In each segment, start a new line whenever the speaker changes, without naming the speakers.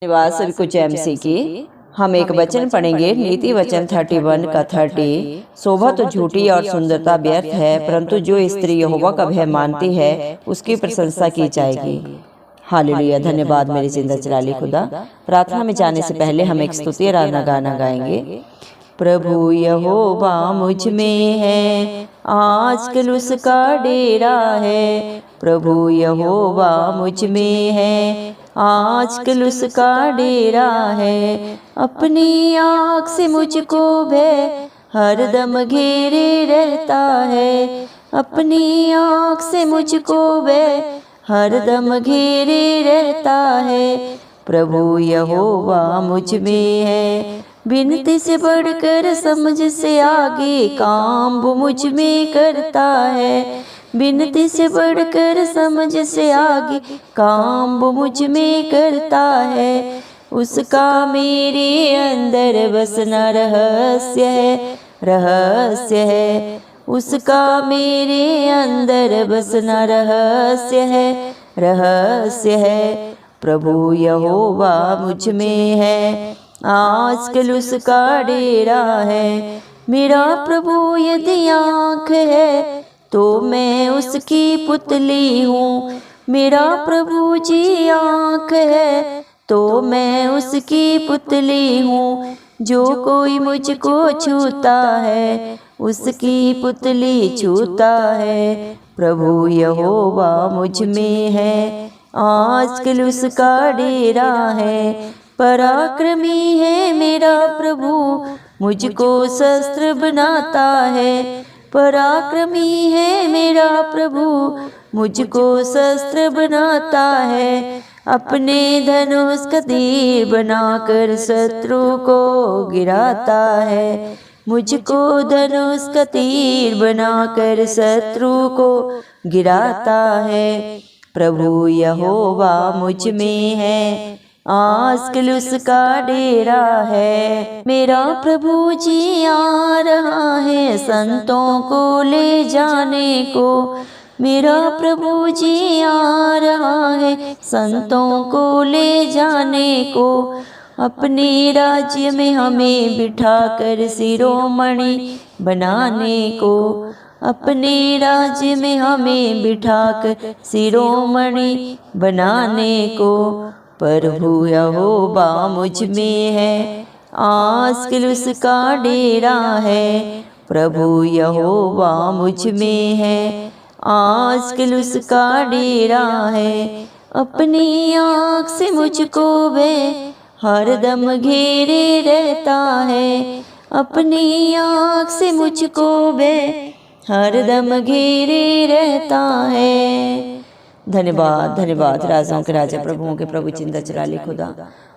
धन्यवाद सभी को एमसी की। हम एक वचन पढ़ेंगे, नीति वचन 31 का 30। शोभा तो झूठी और सुंदरता व्यर्थ है, परंतु जो स्त्री यहोवा का भय मानती है उसकी प्रशंसा की जाएगी। हालेलुया। धन्यवाद मेरी जिंदा जलाली खुदा। प्रार्थना में जाने से पहले हम एक स्तुति आराधना गाना गाएंगे। प्रभु यहोवा मुझ में है, आजकल उसका डेरा है। प्रभु यहोवा मुझ में है, आजकल उसका डेरा है। अपनी आँख से मुझको भय हरदम घेरे रहता है। अपनी आँख से मुझको भय हरदम घेरे रहता है। प्रभु यहोवा मुझ में है, विनती से बढ़कर समझ से आगे काम वो मुझ में करता है। विनती से बढ़कर समझ से आगे काम वो मुझ में करता है। उसका मेरे अंदर बसना रहस्य है, रहस्य है। उसका मेरे अंदर बसना रहस्य है, रहस्य है। प्रभु यहोवा मुझ में है, आजकल उसका डेरा है। मेरा प्रभु यदि आँख है तो मैं उसकी पुतली हूँ। मेरा प्रभु जी आँख है तो मैं उसकी पुतली हूँ। जो कोई मुझको छूता है उसकी पुतली छूता है। प्रभु यहोवा मुझ में है, आजकल उसका डेरा है। पराक्रमी है मेरा प्रभु, मुझको शस्त्र बनाता है। पराक्रमी है मेरा प्रभु, मुझको शस्त्र बनाता है। अपने धनुष का तीर बनाकर शत्रु को गिराता है। मुझको धनुष का तीर बनाकर शत्रु को गिराता है। प्रभु यहोवा मुझ में है, आजकल उसका डेरा है। मेरा प्रभु जी आ रहा है संतों को ले जाने को। मेरा प्रभु जी आ रहा है संतों को ले जाने को। अपने राज्य में हमें बिठाकर शिरोमणि बनाने को। अपने राज्य में हमें बिठाकर शिरोमणि बनाने को। प्रभु यहोवा मुझ में है, आजकल उसका डेरा है। प्रभु यहोवा मुझ में है, आजकल उसका डेरा है। अपनी आँख से मुझको वह हरदम घेरे रहता है। अपनी आँख से मुझको वह हरदम घेरे रहता है। धन्यवाद, धन्यवाद राजाओं के राजा, प्रभुओं के प्रभु, जिंदा जलाली खुदा।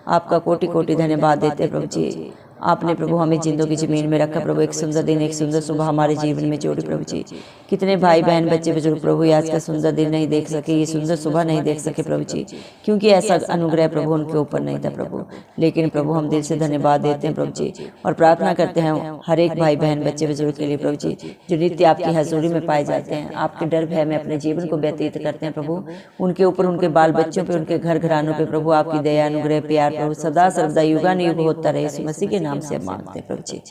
आपका कोटि कोटि धन्यवाद देते प्रभु जी। आपने प्रभु हमें जिंदों की जमीन में रखा प्रभु। एक सुंदर दिन, एक सुंदर सुबह हमारे जीवन में जोड़ी प्रभु जी। कितने भाई बहन बच्चे बुजुर्ग प्रभु आज का सुंदर दिन नहीं देख सके, ये सुंदर सुबह नहीं देख सके प्रभु जी, क्योंकि ऐसा अनुग्रह प्रभु उनके ऊपर नहीं था प्रभु। लेकिन प्रभु हम दिल से धन्यवाद देते हैं प्रभु जी, और प्रार्थना करते हैं हर एक भाई बहन बच्चे बुजुर्ग के लिए प्रभु जी, जो नित्य आपकी हजूरी में पाए जाते हैं, आपके डर भय में अपने जीवन को व्यतीत करते हैं प्रभु। उनके ऊपर, उनके बाल बच्चों पे, उनके घर घरानों पे प्रभु आपकी दया अनुग्रह प्यार प्रभु सदा सर्वदा युगानुयुग होता रहे। यीशु मसीह के नाम से मांगते हैं प्रभु जी।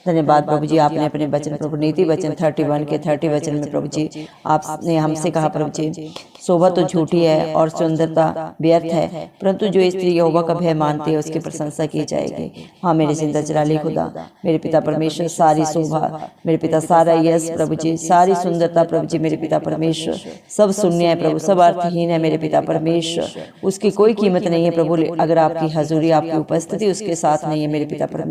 धन्यवाद प्रभु जी। आपने अपने वचन प्रभु नीति वचन 31 के 30 वचन में प्रभु जी आपने हमसे कहा प्रभु जी, शोभा तो झूठी है और सुंदरता व्यर्थ है, परंतु जो स्त्री यहोवा का भय मानती है उसकी प्रशंसा की जाएगी। हाँ मेरे जिंदा जलाली खुदा, मेरे पिता परमेश्वर, सारी शोभा मेरे पिता, सारा यश प्रभु जी, सारी सुंदरता प्रभु जी मेरे पिता परमेश्वर, सब शून्य है प्रभु, सब अर्थहीन है मेरे पिता परमेश्वर। उसकी कोई कीमत नहीं है प्रभु अगर आपकी हजूरी, आपकी उपस्थिति उसके साथ नहीं है मेरे पिता परमेश्वर।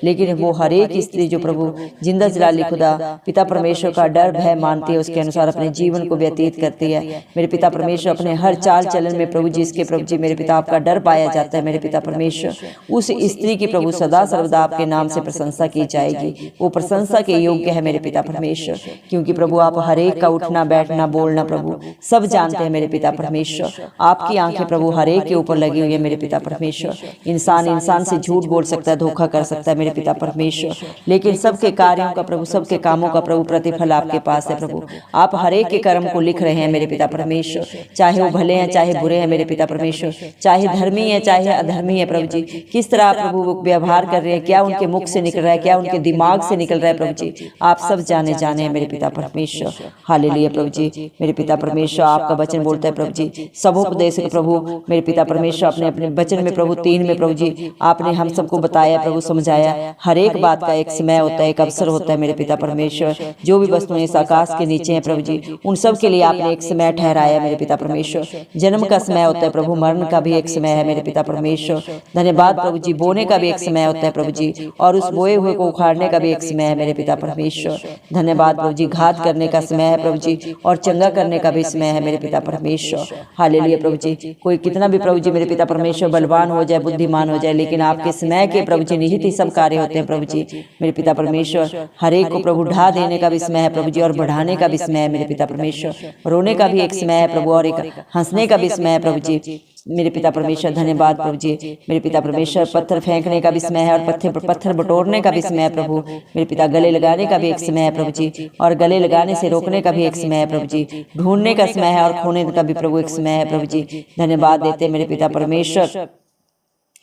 लेकिन वो हर एक स्त्री जो प्रभु जिंदा जलाली खुदा पिता परमेश्वर का डर भय मानती है, उसके अनुसार अपने जीवन को व्यतीत करती है मेरे पिता परमेश्वर। अपने हर चाल चलन में प्रभु जी इसके प्रभु जी मेरे पिता आपका डर पाया जाता है मेरे पिता परमेश्वर। उस स्त्री की प्रभु सदा सर्वदा आपके नाम से प्रशंसा की जाएगी। वो प्रशंसा के योग्य है मेरे पिता परमेश्वर, क्योंकि प्रभु आप हर एक का उठना बैठना बोलना प्रभु सब जानते हैं मेरे पिता परमेश्वर। आपकी आंखें प्रभु हर एक के ऊपर लगी हुई है मेरे पिता परमेश्वर। इंसान इंसान से झूठ बोल सकता है, धोखा कर सकता है मेरे पिता परमेश्वर, लेकिन सबके कार्यों का प्रभु, सबके कामों का प्रभु प्रतिफल आपके पास है प्रभु। आप हर एक के कर्म को लिख रहे हैं मेरे पिता परमेश्वर, चाहे वो भले हैं चाहे बुरे हैं मेरे पिता परमेश्वर, चाहे धर्मी है चाहे अधर्मी है प्रभु जी। किस तरह आप प्रभु व्यवहार कर रहे हैं, क्या उनके मुख से निकल रहा है, क्या उनके दिमाग से निकल रहा है प्रभु जी, आप सब जाने हैं मेरे पिता परमेश्वर। हालेलुया प्रभु जी। मेरे पिता परमेश्वर, आपका वचन बोलता है प्रभु जी, सबोपदेशक प्रभु मेरे पिता परमेश्वर, अपने अपने वचन में प्रभु 3 में प्रभु जी आपने हम सबको बताया प्रभु, समझाया। हर एक बात का एक समय होता है, एक अवसर होता है मेरे पिता परमेश्वर। जो भी वस्तुएं इस आकाश के नीचे हैं प्रभु जी, उन सब के लिए आपने एक समय ठहराया मेरे पिता परमेश्वर। जन्म का समय होता है प्रभु, मरण का भी एक समय है मेरे पिता परमेश्वर। धन्यवाद प्रभु जी। बोने का भी एक समय होता है प्रभु जी, और उस बोए हुए को उखाड़ने का भी एक समय है मेरे पिता परमेश्वर। धन्यवाद प्रभु जी। घात करने का समय है प्रभु जी, और चंगा करने का भी समय है मेरे पिता परमेश्वर। हालेलुया प्रभु जी। कोई कितना भी प्रभु जी मेरे पिता परमेश्वर बलवान हो जाए, बुद्धिमान हो जाए, लेकिन आपके समय के प्रभु जी निहित ही सब कार्य होते हैं प्रभु जी मेरे पिता परमेश्वर। हर एक को प्रभु ढा देने का भी समय है प्रभु जी, और बढ़ाने का भी समय है मेरे पिता परमेश्वर। रोने का भी एक समय है प्रभु, और एक हंसने का भी समय है प्रभु जी मेरे पिता परमेश्वर। धन्यवाद प्रभु जी मेरे पिता परमेश्वर। पत्थर फेंकने का भी समय है, और पत्थर बटोरने का भी समय है प्रभु मेरे पिता। गले लगाने का भी एक समय है प्रभु जी, और गले लगाने से रोकने का भी एक समय है प्रभु जी। ढूंढने का समय है, और खोने का भी प्रभु एक समय है प्रभु जी। धन्यवाद देते मेरे पिता परमेश्वर।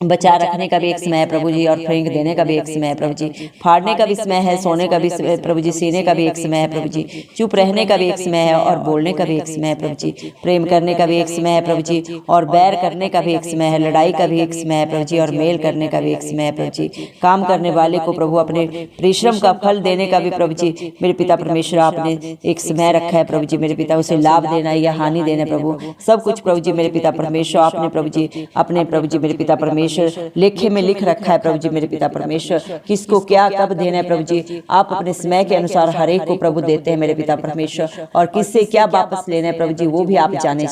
बचा रखने का भी एक समय है प्रभु जी, और फेंक देने का भी एक समय है प्रभु जी। फाड़ने का भी समय है, सोने का भी प्रभु जी, सीने का भी एक समय है प्रभु जी। चुप रहने का भी एक समय है, और बोलने का भी एक समय है प्रभु जी। प्रेम करने का भी एक समय है प्रभु जी, और बैर करने का भी एक समय है। लड़ाई का भी एक समय है प्रभु जी, और मेल करने का भी एक समय है प्रभु जी। काम करने वाले को प्रभु अपने परिश्रम का फल देने का भी प्रभु जी मेरे पिता परमेश्वर आपने एक समय रखा है प्रभु जी मेरे पिता। उसे लाभ देना या हानि देना प्रभु, सब कुछ प्रभु जी मेरे पिता परमेश्वर आपने प्रभु जी अपने प्रभु जी मेरे पिता परमेश्वर लेखे में लिख रखा है प्रभु जी मेरे पिता परमेश्वर। किसको क्या कब देना है प्रभु जी, आप अपने समय के अनुसार हर एक को प्रभु देते हैं मेरे पिता परमेश्वर। और किससे क्या वापस लेना है प्रभु जी, वो भी आप जाने।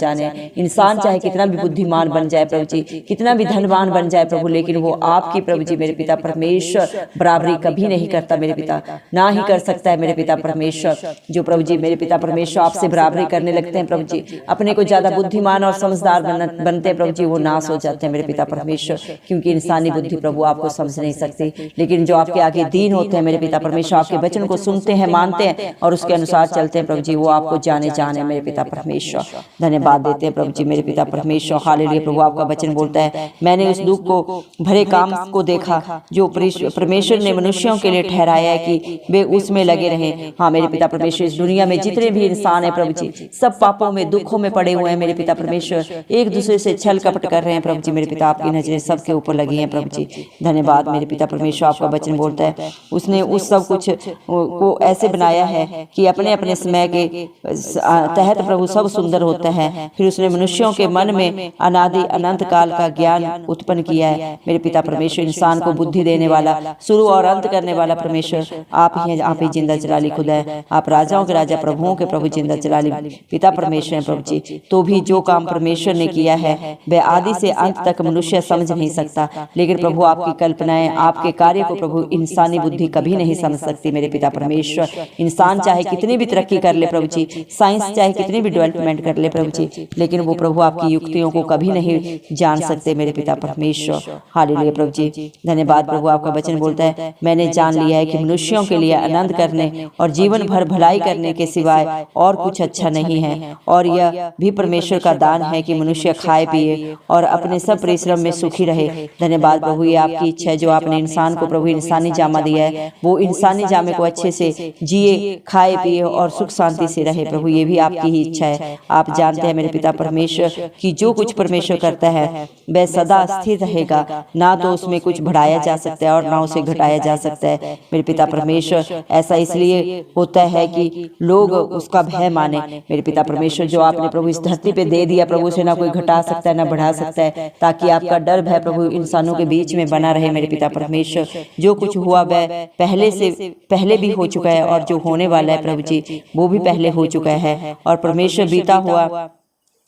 इंसान चाहे कितना भी बुद्धिमान बन जाए प्रभु जी, कितना भी धनवान बन जाए प्रभु, लेकिन वो आपकी प्रभु जी मेरे पिता परमेश्वर बराबरी कभी नहीं करता मेरे पिता, ना ही कर सकता है मेरे पिता परमेश्वर। जो प्रभु जी मेरे पिता परमेश्वर आपसे बराबरी करने लगते हैं प्रभु जी, अपने को ज्यादा बुद्धिमान और समझदार बनते हैं प्रभु जी, वो नाश हो जाते हैं मेरे पिता परमेश्वर। क्योंकि इंसानी बुद्धि प्रभु आपको समझ नहीं सकती, लेकिन जो आपके आगे दीन होते हैं मेरे पिता परमेश्वर, आपके वचन को सुनते हैं, मानते हैं और उसके अनुसार चलते हैं प्रभु जी, वो आपको जाने मेरे पिता परमेश्वर। धन्यवाद देते हैं प्रभु जी मेरे पिता परमेश्वर। हालेलुया प्रभु। आपका वचन बोलता है, मैंने उस दुख को भरे काम को देखा जो परमेश्वर ने मनुष्यों के लिए ठहराया है कि वे उसमें लगे रहें। हाँ मेरे पिता परमेश्वर, इस दुनिया में जितने भी इंसान है प्रभु जी, सब पापों में दुखों में पड़े हुए हैं मेरे पिता परमेश्वर, एक दूसरे से छल कपट कर रहे हैं प्रभु जी मेरे पिता। आपकी नजरें सबके ऊपर लगी हैं प्रभु जी। धन्यवाद मेरे पिता परमेश्वर। आपका वचन बोलता है, उसने उस सब कुछ को ऐसे बनाया है कि अपने अपने समय के तहत प्रभु सब सुंदर होता है। फिर उसने मनुष्यों के मन में अनादि अनंत काल का ज्ञान उत्पन्न किया है मेरे पिता परमेश्वर। इंसान को बुद्धि देने वाला, शुरू और अंत करने वाला परमेश्वर आप ही हैं। आप ही जिंदा जलाली खुदा है, आप राजाओं के राजा प्रभुओं के प्रभु जिंदा जलाली पिता परमेश्वर हैं प्रभु जी। तो भी जो काम परमेश्वर ने किया है वह आदि से अंत तक मनुष्य समझ नहीं सकता, लेकिन प्रभु आपकी कल्पनाएं, आपके कार्य को प्रभु इंसानी बुद्धि कभी नहीं समझ सकती मेरे पिता परमेश्वर। इंसान चाहे कितनी भी तरक्की कर ले प्रभु जी, साइंस चाहे कितनी भी डेवलपमेंट कर ले प्रभु जी, लेकिन वो प्रभु आपकी युक्तियों को कभी नहीं जान सकते मेरे पिता परमेश्वर। हालेलुया प्रभु जी। धन्यवाद प्रभु। आपका वचन बोलता है, मैंने जान लिया है कि मनुष्यों के लिए आनंद करने और जीवन भर भलाई करने के सिवाय और कुछ अच्छा नहीं है, और यह भी परमेश्वर का दान है कि मनुष्य खाए पिए और अपने सब परिश्रम में सुखी रहे। धन्यवाद प्रभु। ये आपकी इच्छा है जो आपने इंसान को प्रभु इंसानी जामा दिया है, वो इंसानी जामे को अच्छे से जिए, खाए पिए और सुख शांति से रहे प्रभु। ये भी आपकी ही इच्छा है। आप जानते हैं मेरे पिता परमेश्वर कि जो कुछ परमेश्वर करता है वह सदा स्थिर रहेगा, ना तो उसमें कुछ बढ़ाया जा सकता है और ना उसे घटाया जा सकता है मेरे पिता परमेश्वर। ऐसा इसलिए होता है कि लोग उसका भय माने मेरे पिता परमेश्वर। जो आपने प्रभु इस धरती पे दे दिया प्रभु, उसे ना कोई घटा सकता है ना बढ़ा सकता है, ताकि आपका डर भय प्रभु इंसानों के बीच में बना रहे मेरे पिता परमेश्वर। जो कुछ हुआ वह पहले भी हो चुका है, और जो होने वाला है प्रभु जी वो भी पहले हो चुका है, और परमेश्वर बीता हुआ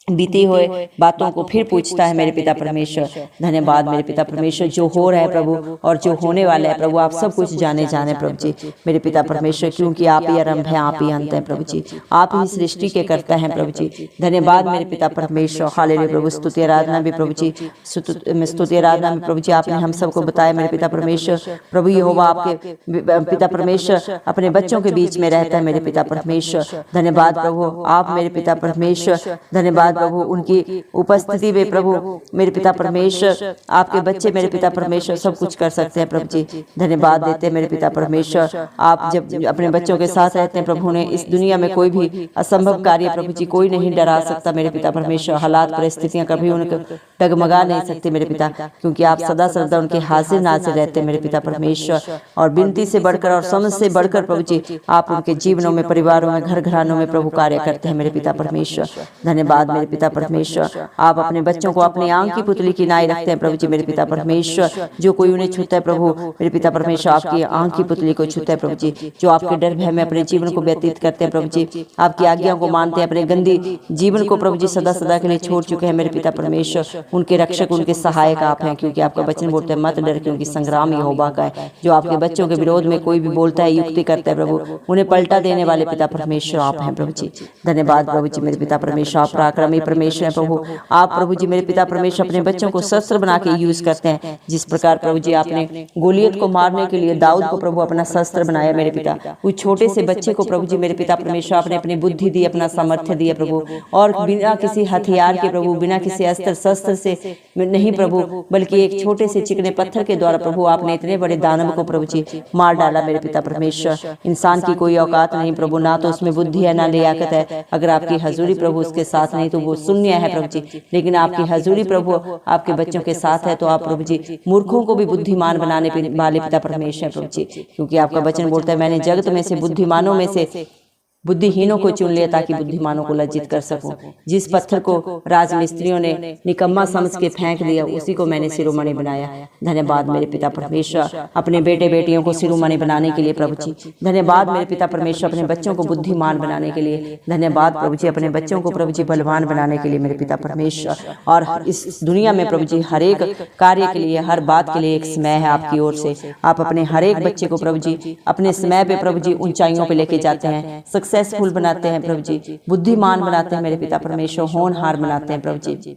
बीती हुए बातों को फिर पूछता है मेरे पिता परमेश्वर। धन्यवाद मेरे पिता परमेश्वर, जो हो रहा है प्रभु और जो होने वाला है प्रभु, आप सब कुछ जाने प्रभु जी मेरे पिता परमेश्वर, क्योंकि आप ही आरंभ हैं, आप ही अंत हैं प्रभु जी, आप ही सृष्टि के करता हैं प्रभु जी। धन्यवाद मेरे पिता परमेश्वर, हालेलुया प्रभु। स्तुति आराधना भी प्रभु जी, स्तुति आराधना में प्रभु जी आपने हम सबको बताया मेरे पिता परमेश्वर। प्रभु यहोवा आपके पिता परमेश्वर अपने बच्चों के बीच में रहता है मेरे पिता परमेश्वर। धन्यवाद प्रभु, आप मेरे पिता परमेश्वर, धन्यवाद प्रभु उनकी उपस्थिति में प्रभु मेरे पिता परमेश्वर, आपके बच्चे मेरे पिता परमेश्वर सब कुछ कर सकते हैं प्रभु जी। धन्यवाद देते हैं मेरे पिता परमेश्वर, आप जब अपने बच्चों के साथ रहते हैं प्रभु ने इस दुनिया में कोई भी असंभव कार्य प्रभु जी कोई नहीं डरा सकता मेरे पिता परमेश्वर। हालात परिस्थितियां कभी उनको डगमगा नहीं सकते मेरे पिता, क्योंकि आप सदा सदा उनके हाजिर नाजिर रहते हैं मेरे पिता परमेश्वर। और विनती से बढ़कर और समझ से बढ़कर प्रभु जी आप उनके जीवनों में, परिवारों में, घर घरानों में प्रभु कार्य करते हैं मेरे पिता परमेश्वर। धन्यवाद मेरे पिता परमेश्वर, आप अपने बच्चों को अपनी आंख की पुतली की नाई रखते हैं प्रभु जी मेरे पिता परमेश्वर। जो कोई उन्हें छूता है प्रभु मेरे पिता परमेश्वर, आपकी आंख की पुतली को छूता है प्रभु जी। जो आपके डर भय में अपने जीवन को व्यतीत करते हैं प्रभु जी, आपकी आज्ञा को मानते हैं, अपने गंदी जीवन को प्रभु जी सदा सदा के लिए छोड़ चुके हैं मेरे पिता परमेश्वर। उनके रक्षक, उनके सहायक आप हैं, क्योंकि आपका वचन बोलते हैं मत डर, क्योंकि संग्राम यहोवा का है। जो आपके बच्चों के विरोध में कोई भी बोलता है, युक्ति करता है प्रभु, उन्हें पलटा देने वाले पिता परमेश्वर आप हैं प्रभु जी। धन्यवाद प्रभु जी मेरे पिता परमेश्वर, आप पराक्रमी परमेश्वर हैं प्रभु। आप प्रभु जी मेरे पिता परमेश्वर अपने बच्चों को शस्त्र बना के यूज करते हैं। जिस प्रकार प्रभु जी आपने गोलियत को मारने के लिए दाऊद को प्रभु अपना शस्त्र बनाया मेरे पिता, उस छोटे से बच्चे को प्रभु जी मेरे पिता परमेश्वर आपने अपनी बुद्धि दी, अपना सामर्थ्य दिया प्रभु, और बिना किसी हथियार के प्रभु, बिना किसी अस्त्र शस्त्र से नहीं प्रभु, बल्कि एक छोटे से चिकने पत्थर के द्वारा प्रभु आपने इतने बड़े दानव को प्रभु जी मार डाला मेरे पिता परमेश्वर। इंसान की कोई औकात नहीं प्रभु, ना तो उसमें बुद्धि है ना लियाकत है। अगर आपकी हजूरी प्रभु उसके साथ नहीं तो वो शून्य है प्रभु जी, लेकिन आपकी हजूरी प्रभु आपके बच्चों के साथ है तो आप प्रभु जी मूर्खों को भी बुद्धिमान बनाने वाले पिता परमेश्वर प्रभु जी। क्योंकि आपका वचन बोलता है मैंने जगत में से बुद्धिमानों में से बुद्धिहीनों को चुन लिया ताकि बुद्धिमानों को लज्जित कर सकूं। जिस पत्थर को राजमिस्त्रियों ने निकम्मा समझ के फेंक दिया, उसी को मैंने शिरोमणि बनाया। धन्यवाद मेरे पिता परमेश्वर अपने बेटे बेटियों को शिरोमणि बनाने के लिए प्रभु जी। धन्यवाद मेरे पिता परमेश्वर अपने बच्चों को बुद्धिमान बनाने के लिए। धन्यवाद प्रभु जी अपने बच्चों को प्रभु जी बलवान बनाने के लिए मेरे पिता परमेश्वर। और इस दुनिया में प्रभु जी हर एक कार्य के लिए, हर बात के लिए एक समय है आपकी ओर से। आप अपने हर एक बच्चे को प्रभु जी अपने समय पे प्रभु जी ऊंचाइयों पे लेके जाते हैं, सक्सेसफुल बनाते हैं प्रभु जी, बुद्धिमान बनाते हैं मेरे पिता परमेश्वर, होनहार बनाते हैं प्रभु जी।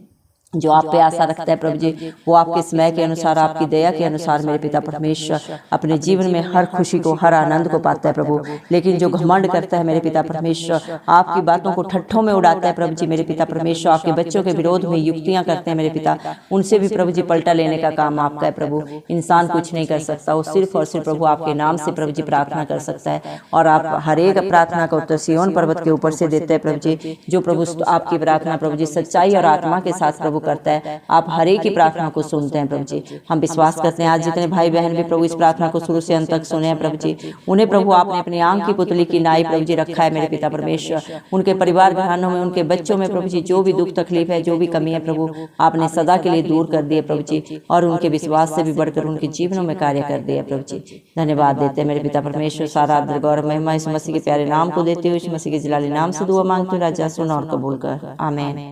जो आप पे आशा रखता है प्रभु जी वो आपके समय के अनुसार, आपकी दया के अनुसार मेरे पिता परमेश्वर अपने जीवन में हर खुशी को, हर आनंद को पाता है प्रभु। लेकिन जो घमंड करता है मेरे पिता परमेश्वर, आपकी बातों को ठट्ठों में उड़ाता है प्रभु जी मेरे पिता परमेश्वर, आपके बच्चों के विरोध में युक्तियां करते हैं मेरे पिता, उनसे भी प्रभु जी पलटा लेने का काम आपका है प्रभु। इंसान कुछ नहीं कर सकता, वो सिर्फ और सिर्फ प्रभु आपके नाम से प्रभु जी प्रार्थना कर सकता है। और आप हर एक प्रार्थना का उत्तर सिय्योन पर्वत के ऊपर से देते हैं प्रभु जी। जो प्रभु आपकी प्रार्थना प्रभु जी सच्चाई और आत्मा के साथ प्रभु करता है, आप हर एक की प्रार्थना को सुनते हैं प्रभु जी। हम विश्वास करते हैं आज जितने भाई बहन भी प्रभु इस प्रार्थना को शुरू से अंत तक सुने हैं प्रभु जी, उन्हें प्रभु आपने अपनी आंख की पुतली की नाई प्रभु जी रखा है मेरे पिता परमेश्वर। उनके परिवार घरानों में, उनके बच्चों में प्रभु जी जो भी दुख तकलीफ है, जो भी कमी है प्रभु आपने सदा के लिए दूर कर दिए प्रभु जी, और उनके विश्वास से भी बढ़कर उनके जीवनों में कार्य कर दिया प्रभु जी। धन्यवाद देते हैं मेरे पिता परमेश्वर। सारा आदर गौरव महिमा इस मसीह के प्यारे नाम को देते हुए, इस मसीह के जलाली नाम से दुआ मांगते हुए राजा सुन और कबूल कर, आमीन।